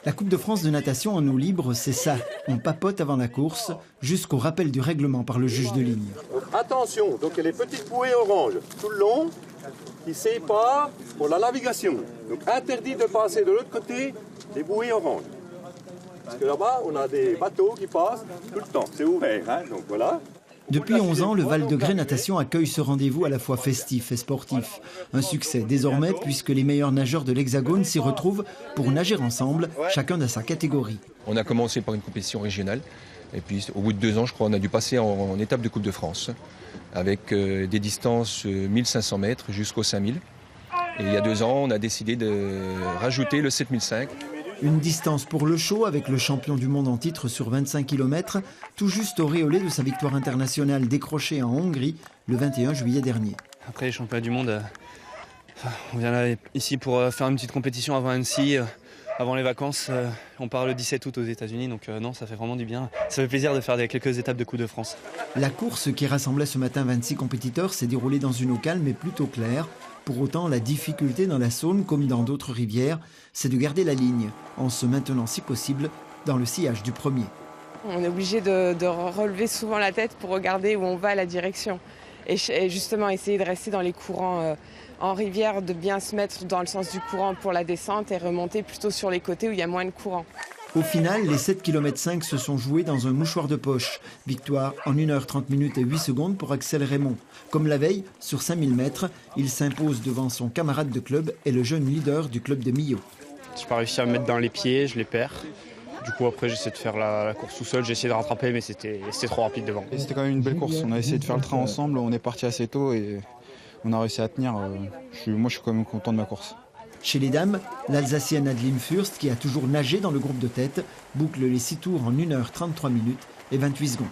La Coupe de France de natation en eau libre, c'est ça. On papote avant la course, jusqu'au rappel du règlement par le juge de ligne. Attention, donc il y a les petites bouées oranges tout le long qui séparent pour la navigation. Donc interdit de passer de l'autre côté les bouées oranges. Parce que là-bas, on a des bateaux qui passent tout le temps. C'est ouvert, hein, donc voilà. Depuis 11 ans, le Val-de-Grès Natation accueille ce rendez-vous à la fois festif et sportif. Un succès désormais puisque les meilleurs nageurs de l'Hexagone s'y retrouvent pour nager ensemble, chacun dans sa catégorie. On a commencé par une compétition régionale et puis au bout de 2 ans, je crois, on a dû passer en étape de Coupe de France avec des distances 1500 mètres jusqu'aux 5000. Et il y a 2 ans, on a décidé de rajouter le 7005. Une distance pour le show avec le champion du monde en titre sur 25 km, tout juste auréolé de sa victoire internationale décrochée en Hongrie le 21 juillet dernier. Après les championnats du monde, on vient là ici pour faire une petite compétition avant Annecy, avant les vacances. On part le 17 août aux États-Unis, donc non, ça fait vraiment du bien. Ça fait plaisir de faire quelques étapes de Coupe de France. La course qui rassemblait ce matin 26 compétiteurs s'est déroulée dans une eau calme et plutôt claire. Pour autant, la difficulté dans la Saône, comme dans d'autres rivières, c'est de garder la ligne, en se maintenant si possible dans le sillage du premier. On est obligé de relever souvent la tête pour regarder où on va, la direction. Et justement essayer de rester dans les courants en rivière, de bien se mettre dans le sens du courant pour la descente et remonter plutôt sur les côtés où il y a moins de courant. Au final, les 7,5 km se sont joués dans un mouchoir de poche. Victoire en 1h30 et 8 secondes pour Axel Raymond. Comme la veille, sur 5000 mètres, il s'impose devant son camarade de club et le jeune leader du club de Millau. Je n'ai pas réussi à me mettre dans les pieds, je les perds. Du coup après j'essaie de faire la course tout seul, j'ai essayé de rattraper mais c'était trop rapide devant. C'était quand même une belle course, on a essayé de faire le train ensemble, on est parti assez tôt et on a réussi à tenir. Moi je suis quand même content de ma course. Chez les dames, l'Alsacienne Adeline Fürst, qui a toujours nagé dans le groupe de tête, boucle les 6 tours en 1h33 et 28 secondes.